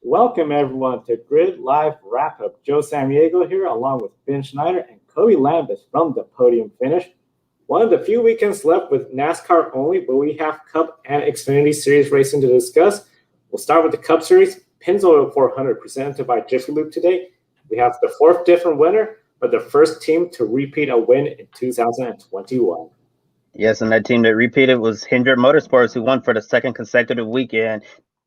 Welcome everyone to Grid Live Wrap Up. Joe Samaniego here, along with Ben Schneider and Cody Lambus from the Podium Finish. One of the few weekends left with NASCAR only, but we have Cup and Xfinity Series racing to discuss. We'll start with the Cup Series, Pennzoil 400, presented by Jiffy Lube today. We have the fourth different winner, but the first team to repeat a win in 2021. Yes, and that team that repeated was Hendrick Motorsports, who won for the second consecutive weekend.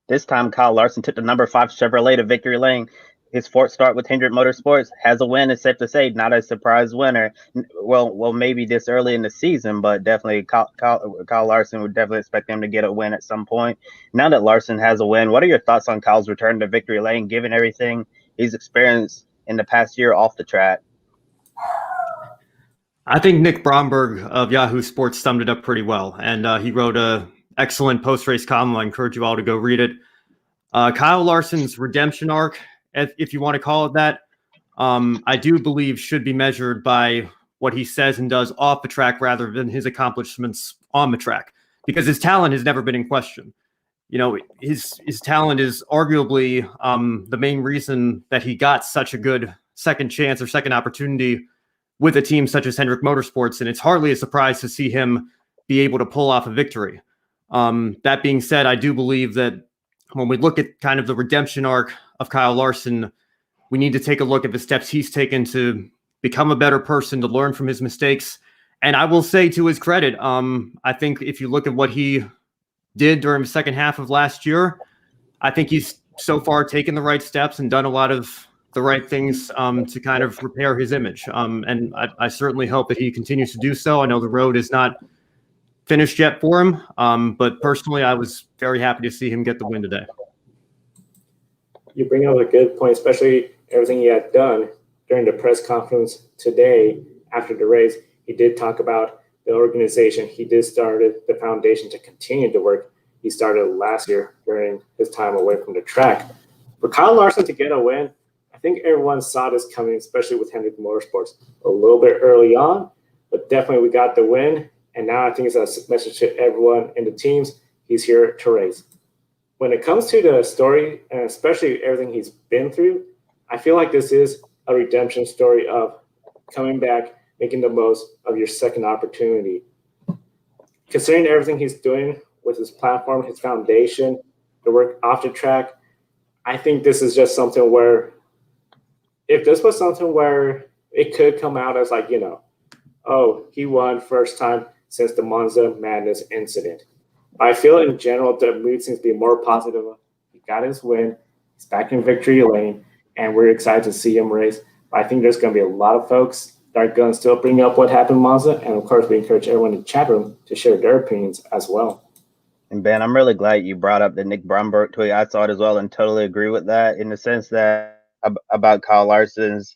This time, Kyle Larson took the number 5 Chevrolet to victory lane. His fourth start with Hendrick Motorsports has a win. It's safe to say, not a surprise winner. Well, maybe this early in the season, but definitely Kyle Larson would definitely expect him to get a win at some point. Now that Larson has a win, what are your thoughts on Kyle's return to victory lane, given everything he's experienced in the past year off the track? I think Nick Bromberg of Yahoo Sports summed it up pretty well, and he wrote a excellent post-race column. I encourage you all to go read it. Kyle Larson's redemption arc, if you want to call it that, I do believe should be measured by what he says and does off the track rather than his accomplishments on the track, because his talent has never been in question. You know, his talent is arguably the main reason that he got such a good second chance or second opportunity with a team such as Hendrick Motorsports, and it's hardly a surprise to see him be able to pull off a victory. That being said, I do believe that when we look at kind of the redemption arc of Kyle Larson, we need to take a look at the steps he's taken to become a better person, to learn from his mistakes. And I will say, to his credit, I think if you look at what he did during the second half of last year, I think he's so far taken the right steps and done a lot of the right things to kind of repair his image. And I certainly hope that he continues to do so. I know the road is not finished yet for him, but personally, I was very happy to see him get the win today. You bring up a good point, especially everything he had done during the press conference today after the race. He did talk about the organization. He did start the foundation to continue the work he started last year during his time away from the track. For Kyle Larson to get a win, I think everyone saw this coming, especially with Hendrick Motorsports, a little bit early on, but definitely we got the win. And now I think it's a message to everyone in the teams. He's here to race. When it comes to the story, and especially everything he's been through, I feel like this is a redemption story of coming back, making the most of your second opportunity. Considering everything he's doing with his platform, his foundation, the work off the track, I think this is just something where, if this was something where it could come out as like, oh, he won first time since the Monza Madness incident. I feel in general the mood seems to be more positive. He got his win, he's back in victory lane, and we're excited to see him race. But I think there's going to be a lot of folks that are going to still bring up what happened in Monza, and of course we encourage everyone in the chat room to share their opinions as well. And Ben, I'm really glad you brought up the Nick Bromberg tweet. I saw it as well and totally agree with that, in the sense that about Kyle Larson's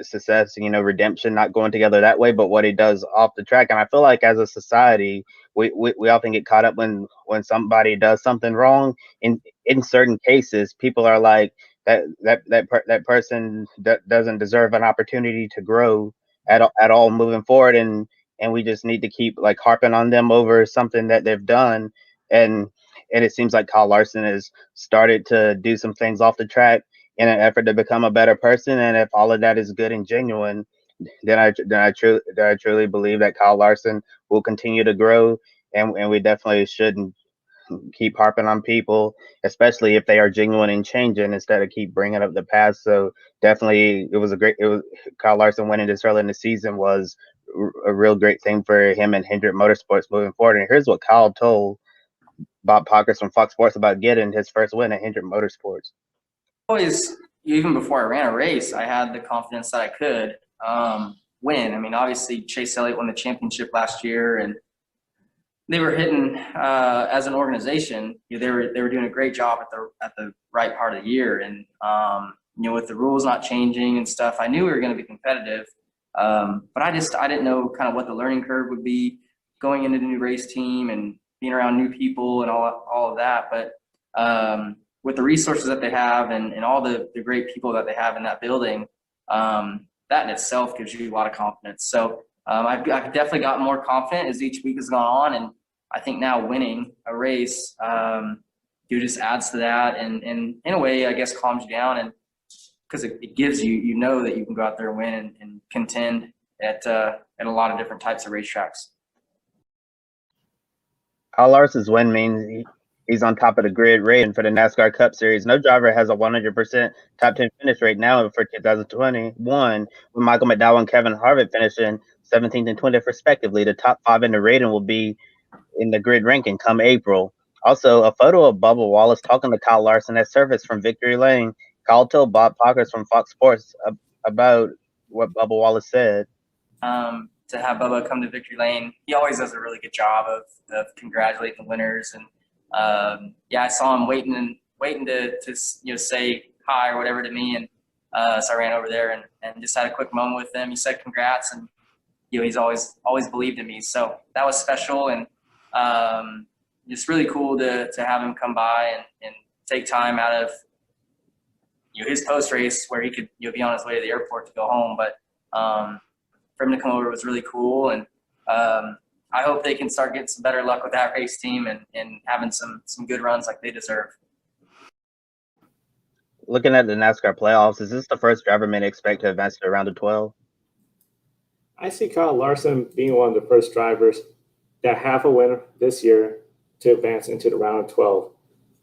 success, redemption not going together that way, but what he does off the track. And I feel like as a society, we often get caught up when somebody does something wrong. In certain cases, people are like, that person doesn't deserve an opportunity to grow at all moving forward, and we just need to keep like harping on them over something that they've done. And it seems like Kyle Larson has started to do some things off the track in an effort to become a better person. And if all of that is good and genuine, then I truly believe that Kyle Larson will continue to grow, and we definitely shouldn't keep harping on people, especially if they are genuine and changing, instead of keep bringing up the past. So definitely, Kyle Larson winning this early in the season was a real great thing for him and Hendrick Motorsports moving forward. And here's what Kyle told Bob Pockers from Fox Sports about getting his first win at Hendrick Motorsports. Always, even before I ran a race, I had the confidence that I could win. I mean, obviously Chase Elliott won the championship last year, and they were hitting as an organization. They were doing a great job at the right part of the year, and with the rules not changing and stuff, I knew we were going to be competitive. But I didn't know kind of what the learning curve would be going into the new race team and being around new people and all of that. But with the resources that they have and all the great people that they have in that building, that in itself gives you a lot of confidence. So I've definitely gotten more confident as each week has gone on, and I think now winning a race he just adds to that, and in a way, I guess, calms you down, and because it gives you, you know, that you can go out there and win and contend at a lot of different types of racetracks. Kyle Larson's win means he's on top of the grid rating for the NASCAR Cup Series. No driver has a 100% top 10 finish rate now for 2021, with Michael McDowell and Kevin Harvick finishing 17th and 20th respectively. The top 5 in the rating will be in the grid ranking come April. Also, a photo of Bubba Wallace talking to Kyle Larson has surfaced from Victory Lane. Kyle told Bob Pockers from Fox Sports about what Bubba Wallace said. To have Bubba come to Victory Lane, he always does a really good job of congratulating the winners. And I saw him waiting to say hi or whatever to me, and so I ran over there and just had a quick moment with him. He said congrats, and he's always believed in me, so that was special, and it's really cool to have him come by and take time out of his post race where he could be on his way to the airport to go home, but for him to come over was really cool, and I hope they can start getting some better luck with that race team and having some good runs like they deserve. Looking at the NASCAR playoffs, is this the first driver men expect to advance to the round of 12? I see Kyle Larson being one of the first drivers that have a win this year to advance into the round of 12.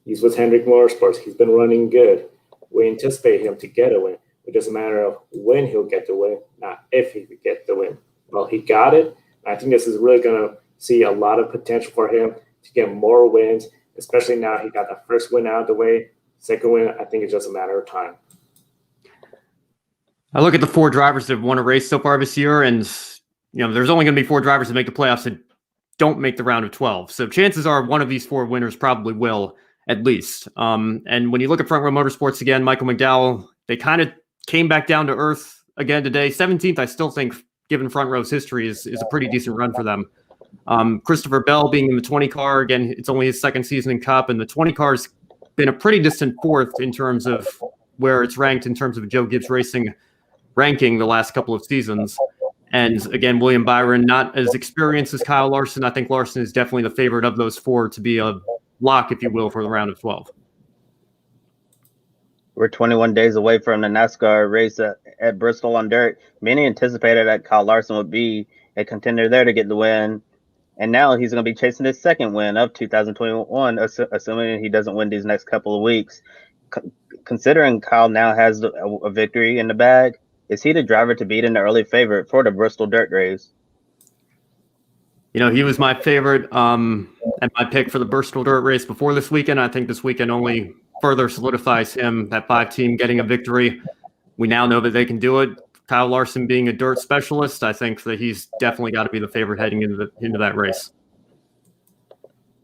He's with Hendrick Motorsports. He's been running good. We anticipate him to get a win. It's just a matter of when he'll get the win, not if he could get the win. Well, he got it. I think this is really going to see a lot of potential for him to get more wins, especially now he got the first win out of the way. Second win, I think it's just a matter of time. I look at the 4 drivers that have won a race so far this year, and there's only going to be 4 drivers that make the playoffs that don't make the round of 12. So chances are one of these 4 winners probably will, at least. And when you look at Front Row Motorsports again, Michael McDowell, they kind of came back down to earth again today. 17th, I still think, given Front Row's history, is a pretty decent run for them. Christopher Bell being in the 20 car, again, it's only his second season in Cup, and the 20 car's been a pretty distant 4th in terms of where it's ranked in terms of Joe Gibbs Racing ranking the last couple of seasons. And again, William Byron, not as experienced as Kyle Larson. I think Larson is definitely the favorite of those 4 to be a lock, if you will, for the round of 12. We're 21 days away from the NASCAR race at Bristol on dirt. Many anticipated that Kyle Larson would be a contender there to get the win. And now he's going to be chasing his second win of 2021, assuming he doesn't win these next couple of weeks. Considering Kyle now has a victory in the bag, is he the driver to beat in the early favorite for the Bristol Dirt Race? He was my favorite and my pick for the Bristol Dirt Race before this weekend. I think this weekend only further solidifies him, that 5 team getting a victory. We now know that they can do it. Kyle Larson being a dirt specialist, I think that he's definitely got to be the favorite heading into that race.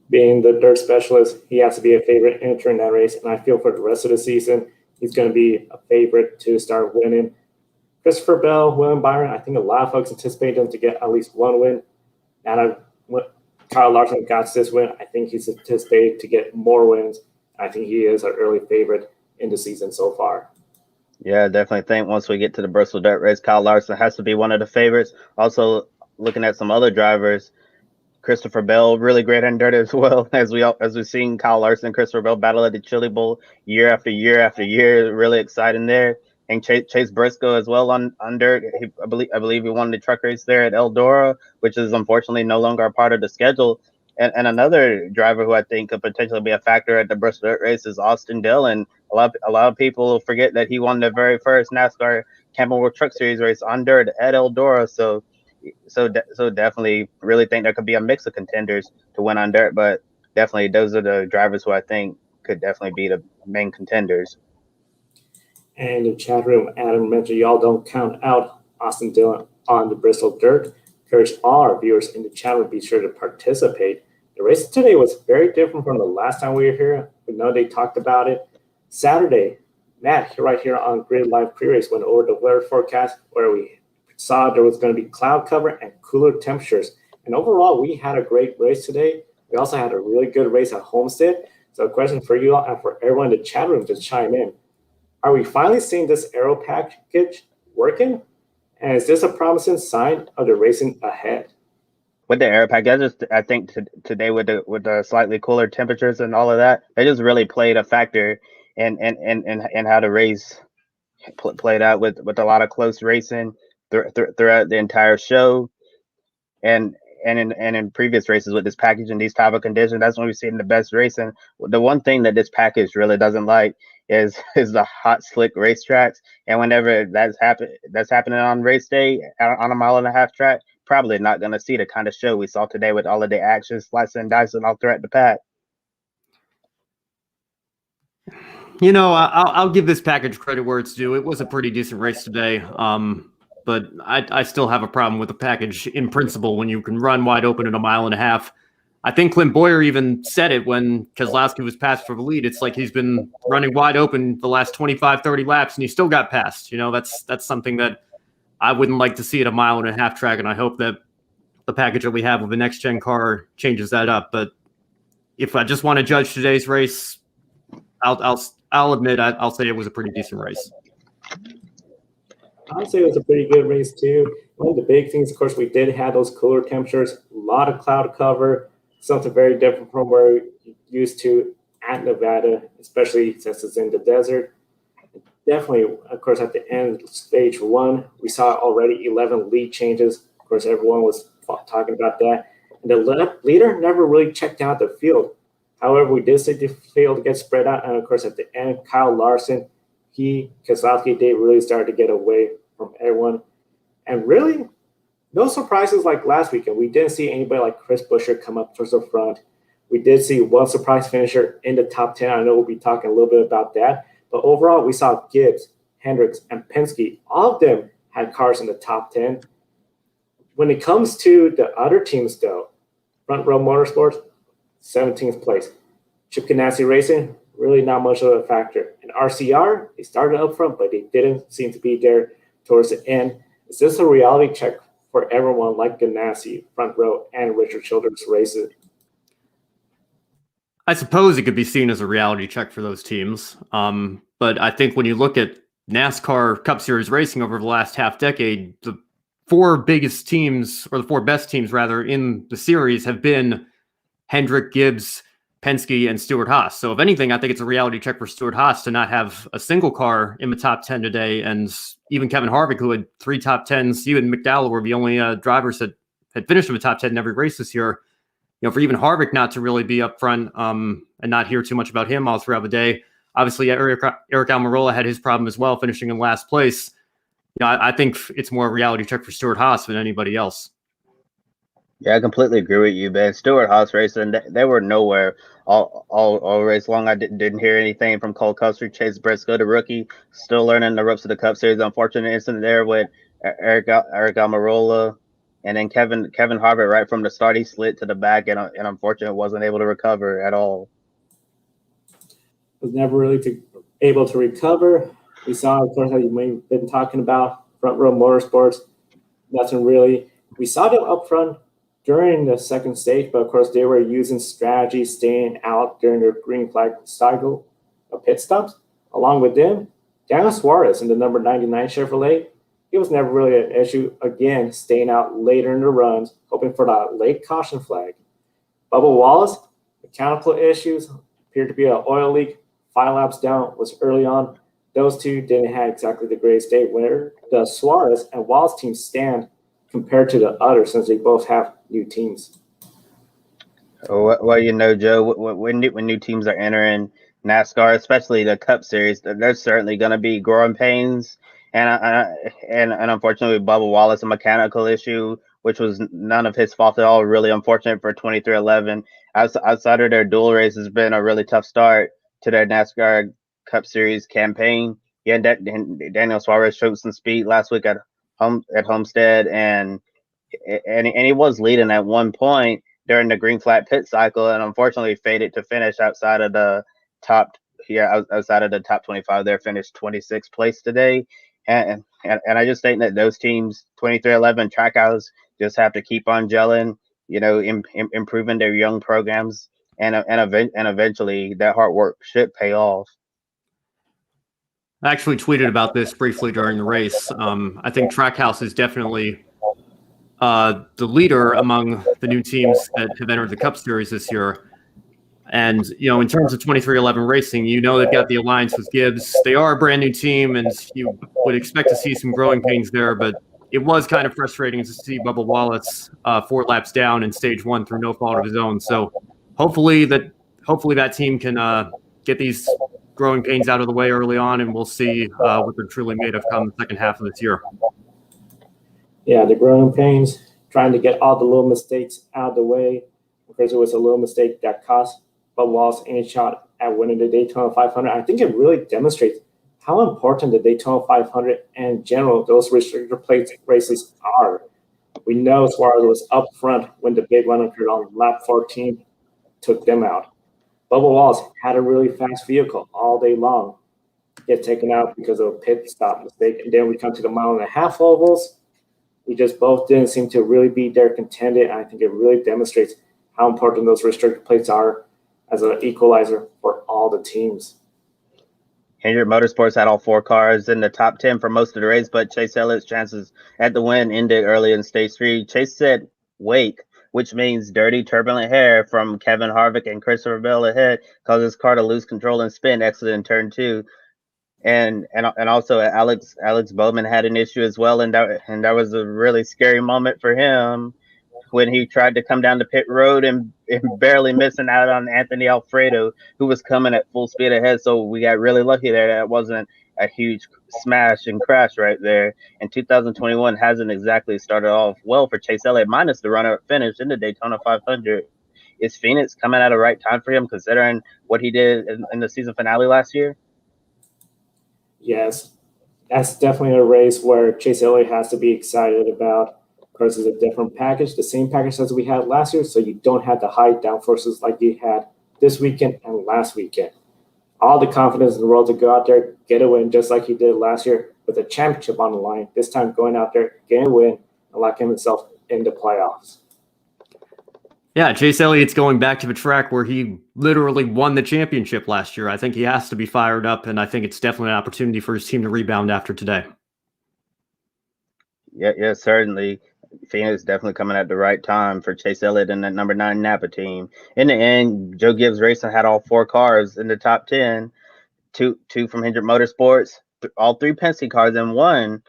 Being the dirt specialist, he has to be a favorite entering that race, and I feel for the rest of the season, he's going to be a favorite to start winning. Christopher Bell, William Byron, I think a lot of folks anticipate them to get at least 1 win. Now that Kyle Larson got this win, I think he's anticipated to get more wins. I think he is an early favorite in the season so far. Yeah, I definitely think once we get to the Bristol Dirt Race, Kyle Larson has to be one of the favorites. Also, looking at some other drivers, Christopher Bell, really great in dirt as well, as we've seen Kyle Larson and Christopher Bell battle at the Chili Bowl year after year after year. Really exciting there. And Chase Briscoe as well on dirt. I believe he won the truck race there at Eldora, which is unfortunately no longer a part of the schedule. And another driver who I think could potentially be a factor at the Bristol Dirt Race is Austin Dillon. A lot of people forget that he won the very first NASCAR Camping World Truck Series race on dirt at Eldora. So definitely really think there could be a mix of contenders to win on dirt, but definitely those are the drivers who I think could definitely be the main contenders. And in the chat room, Adam mentioned y'all don't count out Austin Dillon on the Bristol Dirt. Encourage all our viewers in the chat room, be sure to participate. The race today was very different from the last time we were here. We know they talked about it. Saturday, Matt, right here on Grid Live Pre-Race, went over the weather forecast where we saw there was going to be cloud cover and cooler temperatures. And overall, we had a great race today. We also had a really good race at Homestead. So a question for you all and for everyone in the chat room to chime in. Are we finally seeing this aero package working? And is this a promising sign of the racing ahead? with the air pack. I think today with the slightly cooler temperatures and all of that, they just really played a factor in how the race played out with a lot of close racing throughout the entire show, and in previous races with this package and these type of conditions, that's when we've seen the best racing. The one thing that this package really doesn't like is the hot slick racetracks, and whenever that's happening on race day on a 1.5 mile track, probably not going to see the kind of show we saw today with all of the action slicing and dicing all throughout the pack. You know, I'll give this package credit where it's due. It was a pretty decent race today. But I still have a problem with the package in principle when you can run wide open in a 1.5 miles. I think Clint Boyer even said it when Keselowski was passed for the lead. It's like he's been running wide open the last 25, 30 laps, and he still got passed. You know, that's something that I wouldn't like to see at a 1.5 mile track, and I hope that the package that we have with the next-gen car changes that up. But if I just want to judge today's race, I'll admit I'll say it was a pretty decent race. I'd say it was a pretty good race too. One of the big things, of course, we did have those cooler temperatures, a lot of cloud cover, something very different from where we're used to at Nevada, especially since it's in the desert. Definitely, of course, at the end of stage 1, we saw already 11 lead changes. Of course, everyone was talking about that. And the leader never really checked out the field. However, we did see the field get spread out. And, of course, at the end, Kyle Larson, Keselowski did really start to get away from everyone. And really, no surprises like last weekend. We didn't see anybody like Chris Buescher come up towards the front. We did see one surprise finisher in the top 10. I know we'll be talking a little bit about that. But overall, we saw Gibbs, Hendricks, and Penske. All of them had cars in the top 10. When it comes to the other teams, though, Front Row Motorsports, 17th place. Chip Ganassi Racing, really not much of a factor. And RCR, they started up front, but they didn't seem to be there towards the end. Is this a reality check for everyone like Ganassi, Front Row, and Richard Childress Racing? I suppose it could be seen as a reality check for those teams. But I think when you look at NASCAR Cup Series racing over the last half decade, the 4 biggest teams, or the 4 best teams rather, in the series have been Hendrick, Gibbs, Penske, and Stewart-Haas. So if anything, I think it's a reality check for Stewart-Haas to not have a single car in the top 10 today. And even Kevin Harvick, who had 3 top 10s, even McDowell were the only drivers that had finished in the top 10 in every race this year. You know, for even Harvick not to really be up front and not hear too much about him all throughout the day. Obviously, Eric Almirola had his problem as well, finishing in last place. You know, I think it's more a reality check for Stewart-Haas than anybody else. Yeah, I completely agree with you, Ben. Stewart-Haas racing, they were nowhere all race long. I didn't hear anything from Cole Custer, Chase Briscoe, the rookie, still learning the ropes of the Cup Series. Unfortunate incident there with Eric Almirola, and then Kevin Harvick right from the start, he slid to the back and unfortunately wasn't able to recover at all. Was never really able to recover. We saw, of course, how you may have been talking about Front Row Motorsports. Nothing really. We saw them up front during the second stage, but of course they were using strategy, staying out during their green flag cycle of pit stops. Along with them, Daniel Suarez in the number 99 Chevrolet, it was never really an issue. Again, staying out later in the runs, hoping for that late caution flag. Bubba Wallace, mechanical issues, appeared to be an oil leak. 5 laps down was early on. Those two didn't have exactly the greatest day. Where the Suarez and Wallace teams stand compared to the others, since they both have new teams. Well, you know, Joe, when new teams are entering NASCAR, especially the Cup Series, there's certainly going to be growing pains. And unfortunately, with Bubba Wallace, a mechanical issue, which was none of his fault at all. Really unfortunate for 2311. Outside of their dual race, has been a really tough start to their NASCAR Cup Series campaign. Yeah, Daniel Suarez showed some speed last week at Homestead, and he was leading at one point during the green flag pit cycle, and unfortunately faded to finish outside of the top 25. There, finished 26th place today. And I just think that those teams, 2311 Trackhouse, just have to keep on gelling, you know, improving their young programs, and eventually that hard work should pay off. I actually tweeted about this briefly during the race. I think Trackhouse is definitely the leader among the new teams that have entered the Cup Series this year. And, in terms of 2311 Racing, they've got the alliance with Gibbs. They are a brand new team, and you would expect to see some growing pains there, but it was kind of frustrating to see Bubba Wallace 4 laps down in stage 1 through no fault of his own. So hopefully that team can get these growing pains out of the way early on, and we'll see what they're truly made of come the second half of this year. Yeah, the growing pains, trying to get all the little mistakes out of the way, because it was a little mistake that cost Bubba Wallace any shot at winning the Daytona 500. I think it really demonstrates how important the Daytona 500 and in general those restrictor plate races are. We know Suarez was up front when the big run occurred on lap 14, took them out. Bubba Wallace had a really fast vehicle all day long, get taken out because of a pit stop mistake. And then we come to the mile-and-a-half ovals. We just both didn't seem to really be there contended. And I think it really demonstrates how important those restrictor plates are as an equalizer for all the teams. Hendrick Motorsports had all 4 cars in the top 10 for most of the race, but Chase Elliott's chances at the win ended early in stage 3. Chase said wake, which means dirty, turbulent hair from Kevin Harvick and Christopher Bell ahead, caused his car to lose control and spin, exited in turn 2. And also Alex Bowman had an issue as well, and that was a really scary moment for him when he tried to come down the pit road and barely missing out on Anthony Alfredo, who was coming at full speed ahead. So we got really lucky there. That wasn't a huge smash and crash right there. And 2021 hasn't exactly started off well for Chase Elliott, minus the runner-up finish in the Daytona 500. Is Phoenix coming at a right time for him, considering what he did in the season finale last year? Yes, that's definitely a race where Chase Elliott has to be excited about. Of course, it's a different package, the same package as we had last year, so you don't have the high downforces like you had this weekend and last weekend. All the confidence in the world to go out there, get a win just like he did last year with a championship on the line, this time going out there, getting a win, and locking himself in the playoffs. Yeah, Chase Elliott's going back to the track where he literally won the championship last year. I think he has to be fired up, and I think it's definitely an opportunity for his team to rebound after today. Yeah, certainly. Phoenix definitely coming at the right time for Chase Elliott and that number 9 Napa team. In the end, Joe Gibbs Racing had all 4 cars in the top 10, two from Hendrick Motorsports, all 3 Penske cars, and 1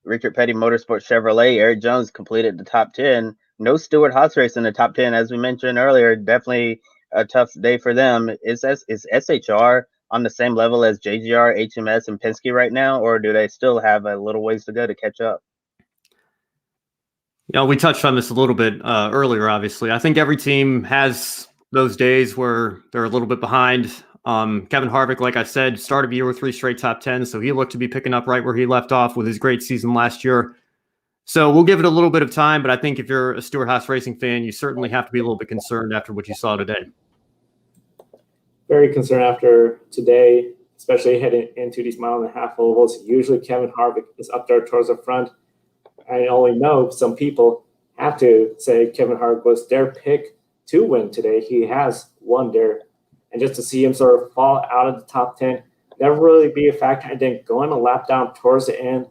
Richard Petty Motorsports Chevrolet. Eric Jones completed the top 10. No Stewart Haas race in the top 10, as we mentioned earlier. Definitely a tough day for them. Is SHR on the same level as JGR, HMS, and Penske right now, or do they still have a little ways to go to catch up? We touched on this a little bit earlier, obviously. I think every team has those days where they're a little bit behind. Kevin Harvick, like I said, started the year with 3 straight top 10s, so he looked to be picking up right where he left off with his great season last year. So we'll give it a little bit of time, but I think if you're a Stewart Haas Racing fan, you certainly have to be a little bit concerned after what you saw today. Very concerned after today, especially heading into these mile-and-a-half ovals. Usually Kevin Harvick is up there towards the front. I only know some people have to say Kevin Harvick was their pick to win today. He has won there. And just to see him sort of fall out of the top 10, never really be a factor. And then going a lap down towards the end,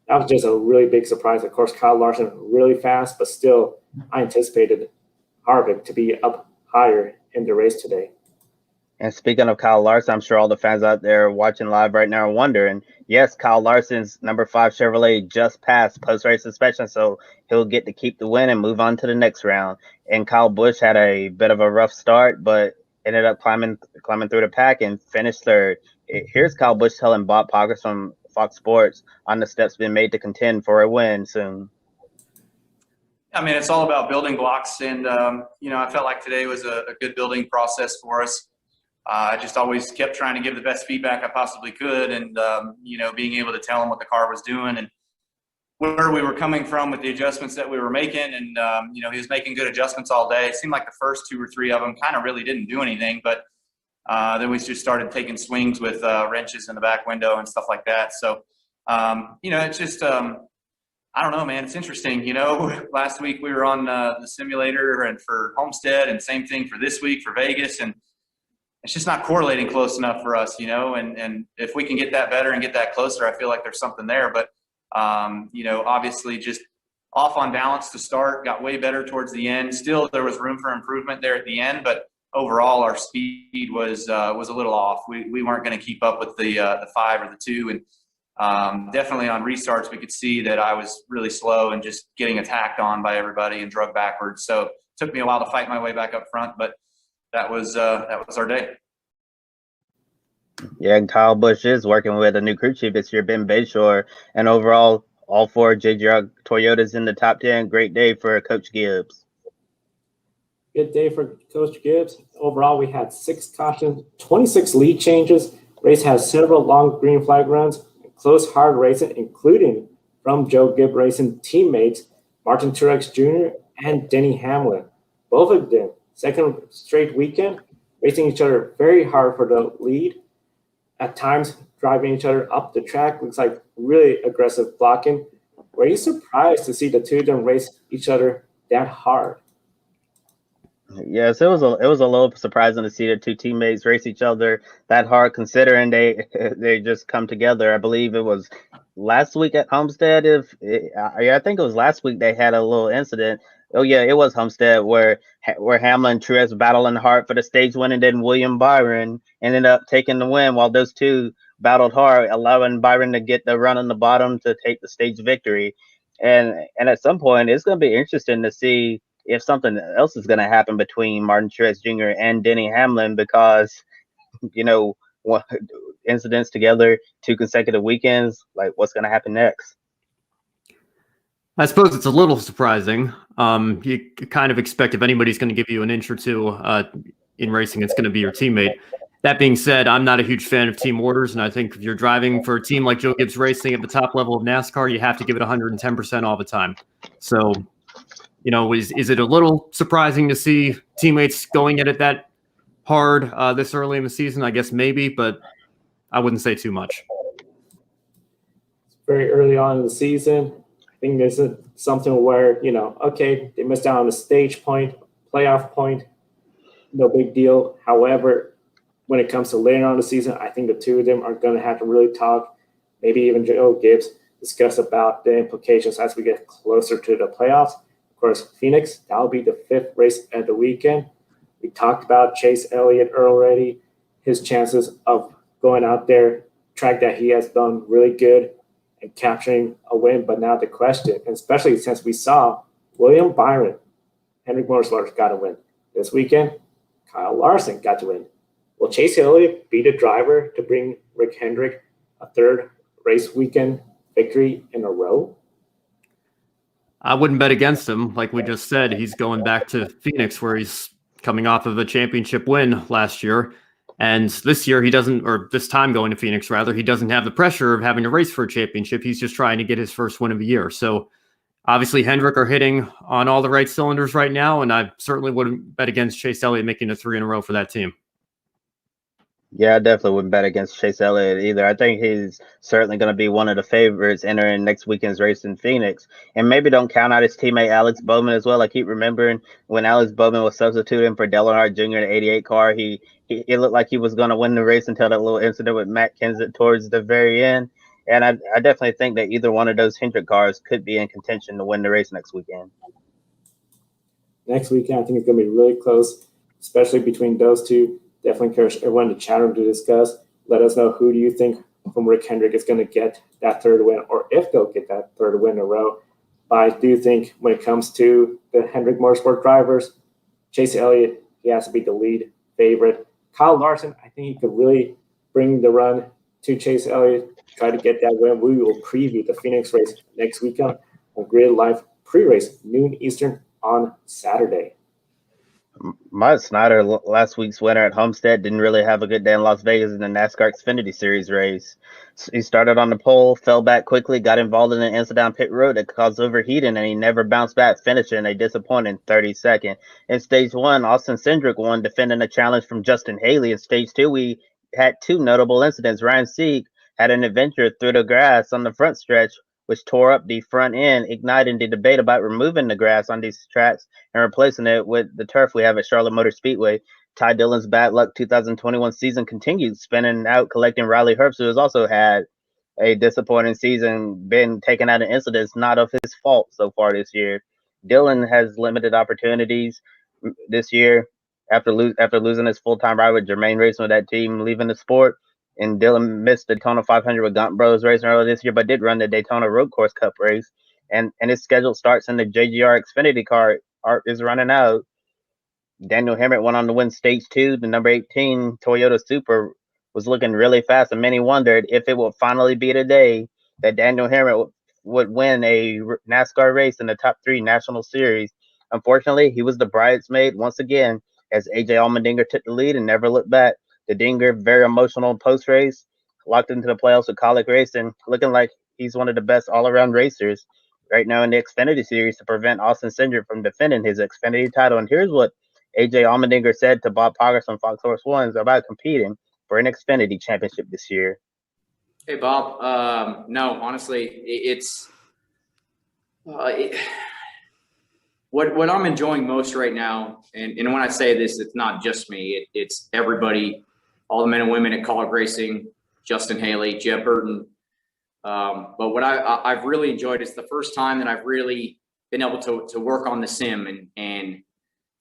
that was just a really big surprise. Of course, Kyle Larson really fast, but still I anticipated Harvick to be up higher in the race today. And speaking of Kyle Larson, I'm sure all the fans out there watching live right now are wondering, yes, Kyle Larson's number 5 Chevrolet just passed post-race inspection, so he'll get to keep the win and move on to the next round. And Kyle Busch had a bit of a rough start, but ended up climbing through the pack and finished 3rd. Here's Kyle Busch telling Bob Poggers from Fox Sports on the steps being made to contend for a win soon. I mean, it's all about building blocks, and I felt like today was a good building process for us. I just always kept trying to give the best feedback I possibly could, and being able to tell him what the car was doing and where we were coming from with the adjustments that we were making. And he was making good adjustments all day. It seemed like the first 2 or 3 of them kind of really didn't do anything, but then we just started taking swings with wrenches in the back window and stuff like that. So it's just I don't know, man. It's interesting. Last week we were on the simulator and for Homestead, and same thing for this week for Vegas, and it's just not correlating close enough for us, and if we can get that better and get that closer, I feel like there's something there. But, obviously just off on balance to start, got way better towards the end. Still, there was room for improvement there at the end, but overall, our speed was a little off. We weren't going to keep up with the 5 or the 2, and definitely on restarts, we could see that I was really slow and just getting attacked on by everybody and drug backwards. So it took me a while to fight my way back up front, but that was our day. Yeah, and Kyle Busch is working with a new crew chief this year, Ben Bayshore, and overall, all 4 JGR Toyotas in the top 10. Great day for Coach Gibbs. Good day for Coach Gibbs. Overall, we had 6 cautions, 26 lead changes. Race has several long green flag runs, and close, hard racing, including from Joe Gibbs Racing teammates Martin Truex Jr. and Denny Hamlin. Both of them, second straight weekend, racing each other very hard for the lead. At times, driving each other up the track. Looks like really aggressive blocking. Were you surprised to see the two of them race each other that hard? Yes, it was a little surprising to see the 2 teammates race each other that hard, considering they just come together. I believe it was last week at Homestead. I think it was last week they had a little incident. Oh yeah, it was Homestead where Hamlin and Truex battling hard for the stage win, and then William Byron ended up taking the win while those 2 battled hard, allowing Byron to get the run on the bottom to take the stage victory. And at some point, it's going to be interesting to see if something else is going to happen between Martin Truex Jr. and Denny Hamlin, because, incidents together 2 consecutive weekends, like what's going to happen next? I suppose it's a little surprising. You kind of expect if anybody's going to give you an inch or 2 in racing, it's going to be your teammate. That being said, I'm not a huge fan of team orders, and I think if you're driving for a team like Joe Gibbs Racing at the top level of NASCAR, you have to give it 110% all the time. So, is it a little surprising to see teammates going at it that hard this early in the season? I guess maybe, but I wouldn't say too much. Very early on in the season. I think this is something where, okay, they missed out on a stage point, playoff point, no big deal. However, when it comes to later on in the season, I think the 2 of them are going to have to really talk, maybe even Joe Gibbs, discuss about the implications as we get closer to the playoffs. Of course, Phoenix, that'll be the 5th race of the weekend. We talked about Chase Elliott already, his chances of going out there, track that he has done really good and capturing a win. But now the question, and especially since we saw William Byron, Hendrick Motorsports got a win. This weekend, Kyle Larson got to win. Will Chase Elliott be the driver to bring Rick Hendrick a 3rd race weekend victory in a row? I wouldn't bet against him. Like we just said, he's going back to Phoenix where he's coming off of a championship win last year. And this year he doesn't, or this time going to Phoenix rather, he doesn't have the pressure of having to race for a championship. He's just trying to get his first win of the year. So obviously Hendrick are hitting on all the right cylinders right now. And I certainly wouldn't bet against Chase Elliott making a 3 in a row for that team. Yeah, I definitely wouldn't bet against Chase Elliott either. I think he's certainly going to be one of the favorites entering next weekend's race in Phoenix. And maybe don't count out his teammate Alex Bowman as well. I keep remembering when Alex Bowman was substituting for Dale Earnhardt Jr. in the 88 car, he looked like he was going to win the race until that little incident with Matt Kenseth towards the very end. And I definitely think that either one of those Hendrick cars could be in contention to win the race next weekend. Next weekend, I think it's going to be really close, especially between those 2. Definitely encourage everyone to chat room to discuss. Let us know who do you think from Rick Hendrick is going to get that 3rd win, or if they'll get that 3rd win in a row. But I do think when it comes to the Hendrick Motorsport drivers, Chase Elliott, he has to be the lead favorite. Kyle Larson, I think he could really bring the run to Chase Elliott, try to get that win. We will preview the Phoenix race next weekend on Grid Live pre-race, noon Eastern on Saturday. Mike Snyder, last week's winner at Homestead, didn't really have a good day in Las Vegas in the NASCAR Xfinity Series race. He started on the pole, fell back quickly, got involved in an incident on pit road that caused overheating, and he never bounced back, finishing a disappointing 32nd. In Stage 1, Austin Cindric won, defending a challenge from Justin Haley. In Stage 2, we had 2 notable incidents. Ryan Sieg had an adventure through the grass on the front stretch, which tore up the front end, igniting the debate about removing the grass on these tracks and replacing it with the turf we have at Charlotte Motor Speedway. Ty Dillon's bad luck 2021 season continued, spinning out, collecting Riley Herbst, who has also had a disappointing season, been taken out of incidents, not of his fault so far this year. Dylan has limited opportunities this year after losing his full-time ride with Jermaine racing with that team, leaving the sport. And Dylan missed the Daytona 500 with Gunt Bros racing earlier this year, but did run the Daytona Road Course Cup race. And his schedule starts in the JGR Xfinity car is running out. Daniel Hemrick went on to win stage 2. The number 18 Toyota Supra was looking really fast, and many wondered if it would finally be the day that Daniel Hemrick would win a NASCAR race in the top 3 national series. Unfortunately, he was the bridesmaid once again as AJ Allmendinger took the lead and never looked back. The Dinger, very emotional post-race, locked into the playoffs with Colic Racing, looking like he's one of the best all-around racers right now in the Xfinity Series to prevent Austin Cindric from defending his Xfinity title. And here's what AJ Allmendinger said to Bob Poggers on Fox Sports 1 about competing for an Xfinity championship this year. Hey, Bob. No, honestly, it's what I'm enjoying most right now. And when I say this, it's not just me. It's everybody, all the men and women at Colic Racing, Justin Haley, Jeb Burton. But what I've really enjoyed, it's the first time that I've really been able to work on the sim and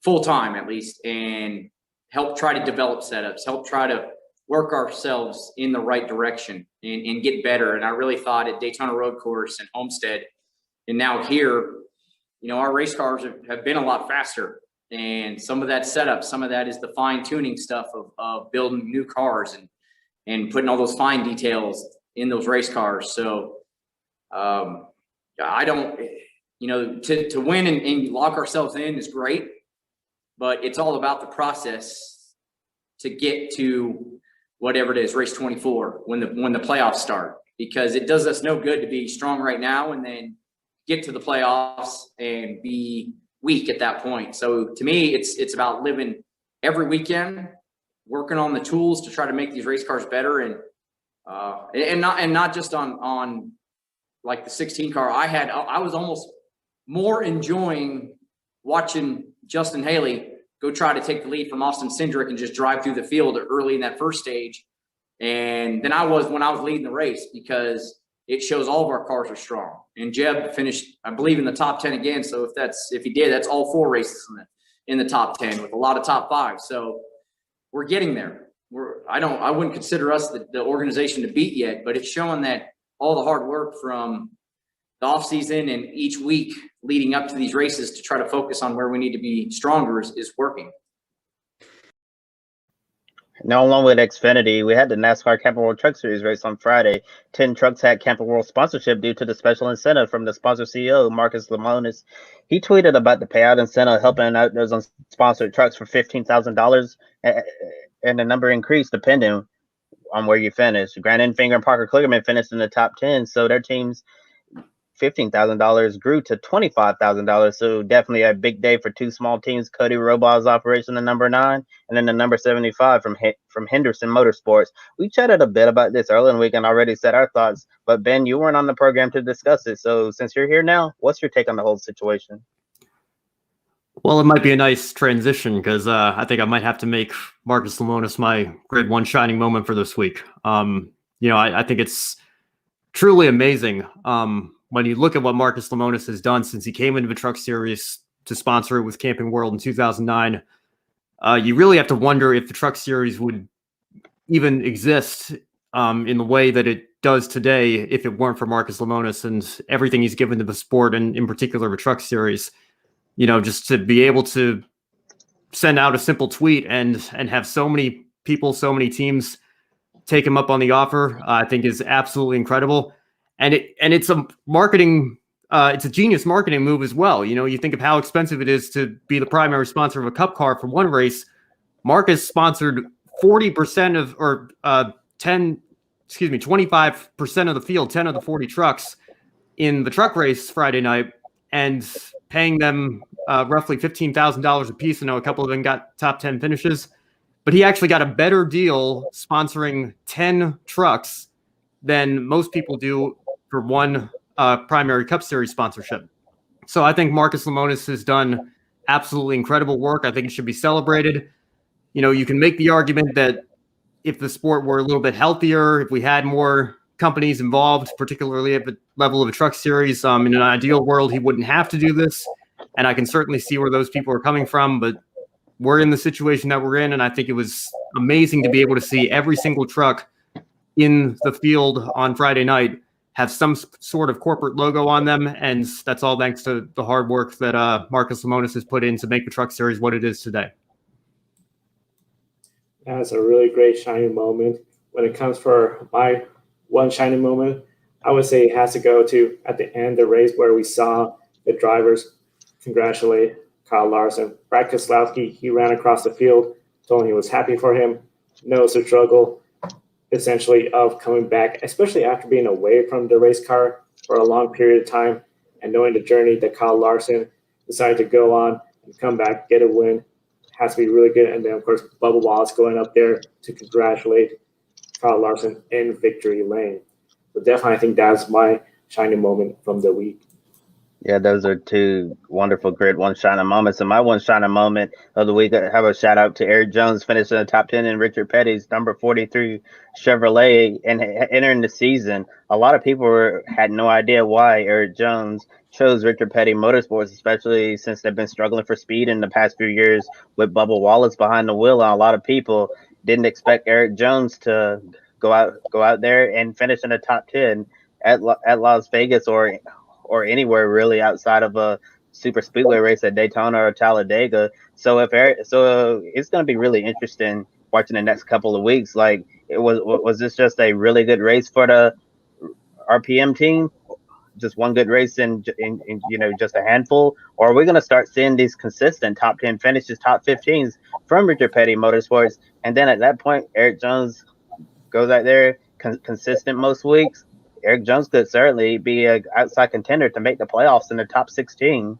full time at least, and help try to develop setups, help try to work ourselves in the right direction and get better. And I really thought at Daytona Road Course and Homestead, and now here, our race cars have been a lot faster. And some of that setup, some of that is the fine tuning stuff of building new cars and putting all those fine details in those race cars. So I don't, to win and lock ourselves in is great, but it's all about the process to get to whatever it is, race 24, when the playoffs start, because it does us no good to be strong right now and then get to the playoffs and be weak at that point. So to me, it's about living every weekend, working on the tools to try to make these race cars better, and not just on like the 16 car. I was almost more enjoying watching Justin Haley go try to take the lead from Austin Cindric and just drive through the field early in that first stage. And then I was when I was leading the race, because it shows all of our cars are strong. And Jeb finished, I believe, in the top 10 again. So if he did, that's all 4 races in the top 10 with a lot of top 5. So we're getting there. I wouldn't consider us the organization to beat yet, but it's showing that all the hard work from the offseason and each week leading up to these races to try to focus on where we need to be stronger is working. Now, along with Xfinity, we had the NASCAR Camping World Truck Series race on Friday. 10 trucks had Camping World sponsorship due to the special incentive from the sponsor CEO, Marcus Lemonis. He tweeted about the payout incentive helping out those unsponsored trucks for $15,000, and the number increased depending on where you finish. Grant Enfinger and Parker Kligerman finished in the top 10, so their teams $15,000 grew to $25,000. So definitely a big day for 2 small teams. Cody Robaugh's operation, the number 9, and then the number 75 from Henderson Motorsports. We chatted a bit about this earlier in the week and already said our thoughts, but Ben, you weren't on the program to discuss it. So since you're here now, what's your take on the whole situation? Well, it might be a nice transition because I think I might have to make Marcus Lemonis my grade 1 shining moment for this week. I think it's truly amazing. When you look at what Marcus Lemonis has done since he came into the Truck Series to sponsor it with Camping World in 2009, you really have to wonder if the Truck Series would even exist in the way that it does today if it weren't for Marcus Lemonis and everything he's given to the sport, and in particular the Truck Series. Just to be able to send out a simple tweet and have so many people, so many teams take him up on the offer, I think is absolutely incredible. And it's a marketing, it's a genius marketing move as well. You think of how expensive it is to be the primary sponsor of a Cup car for one race. Marcus sponsored 40% of, or 25% of the field, 10 of the 40 trucks in the truck race Friday night, and paying them roughly $15,000 a piece. I know a couple of them got top 10 finishes, but he actually got a better deal sponsoring 10 trucks than most people do for one primary Cup Series sponsorship. So I think Marcus Lemonis has done absolutely incredible work. I think it should be celebrated. You can make the argument that if the sport were a little bit healthier, if we had more companies involved, particularly at the level of a truck series. In an ideal world, he wouldn't have to do this, and I can certainly see where those people are coming from, but we're in the situation that we're in, and I think it was amazing to be able to see every single truck in the field on Friday night have some sort of corporate logo on them, and that's all thanks to the hard work that Marcus Lemonis has put in to make the truck series what it is today. That's a really great shining moment. When it comes for my one shining moment, I would say it has to go to at the end of the race where we saw the drivers congratulate Kyle Larson. Brad Keselowski, he ran across the field, told him he was happy for him, knows the struggle essentially of coming back, especially after being away from the race car for a long period of time and knowing the journey that Kyle Larson decided to go on and come back, get a win, has to be really good. And then, of course, Bubba Wallace going up there to congratulate Kyle Larson in victory lane. So definitely, I think that's my shining moment from the week. Yeah, those are two wonderful grid one shining moments. And my one shining moment of the week, I have a shout out to Eric Jones finishing in the top 10 in Richard Petty's number 43 Chevrolet and entering the season. A lot of people had no idea why Eric Jones chose Richard Petty Motorsports, especially since they've been struggling for speed in the past few years with Bubba Wallace behind the wheel. And a lot of people didn't expect Eric Jones to go out there and finish in the top 10 at Las Vegas or anywhere really outside of a super speedway race at Daytona or Talladega. So it's going to be really interesting watching the next couple of weeks. Like, was this just a really good race for the RPM team? Just one good race in just a handful? Or are we going to start seeing these consistent top 10 finishes, top 15s from Richard Petty Motorsports? And then at that point, Eric Jones goes out there consistent most weeks. Eric Jones could certainly be an outside contender to make the playoffs in the top 16.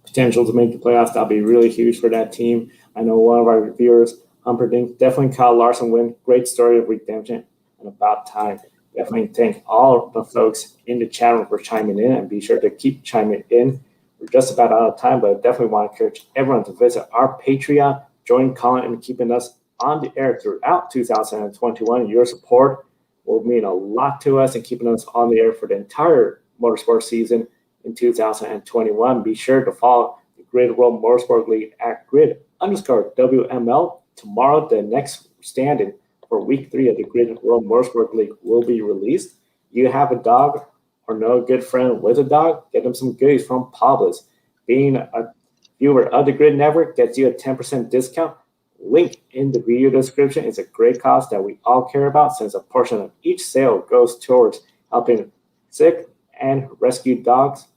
Potential to make the playoffs, that'll be really huge for that team. I know one of our viewers, Humperdinck, definitely Kyle Larson win. Great story of redemption and about time. Definitely thank all the folks in the chat room for chiming in, and be sure to keep chiming in. We're just about out of time, but definitely want to encourage everyone to visit our Patreon, join Colin in keeping us on the air throughout 2021. Your support will mean a lot to us and keeping us on the air for the entire motorsport season in 2021. Be sure to follow the Grid World Motorsport League at grid_WML. Tomorrow, the next stand-in for week 3 of the Grid World Motorsport League will be released. You have a dog or know a good friend with a dog, get them some goodies from Publis. Being a viewer of the Grid Network gets you a 10% discount. Link in the video description. Is a great cause that we all care about, since a portion of each sale goes towards helping sick and rescued dogs.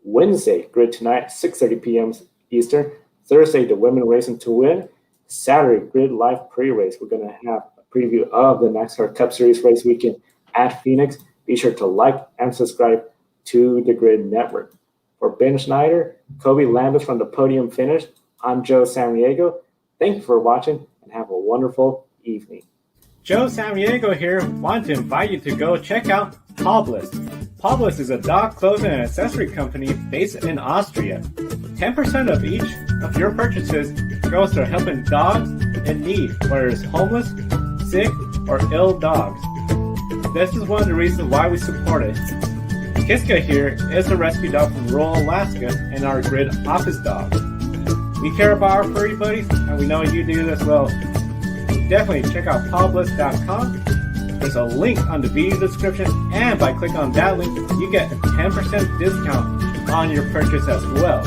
Wednesday, Grid Tonight, 6:30 p.m. Eastern. Thursday, the Women Racing to Win. Saturday, Grid Live Pre-Race. We're going to have a preview of the NASCAR Cup Series race weekend at Phoenix. Be sure to like and subscribe to the Grid Network. For Ben Schneider, Kobe Lambus from the Podium Finish, I'm Joe Samaniego. Thank you for watching and have a wonderful evening. Joe Samaniego here. Want to invite you to go check out Publis. Publis is a dog clothing and accessory company based in Austria. 10% of each of your purchases goes to helping dogs in need, whether it's homeless, sick, or ill dogs. This is one of the reasons why we support it. Kiska here is a rescue dog from rural Alaska and our Grid office dog. We care about our furry buddies, and we know you do as well. Definitely check out Publis.com. There's a link on the video description, and by clicking on that link, you get a 10% discount on your purchase as well.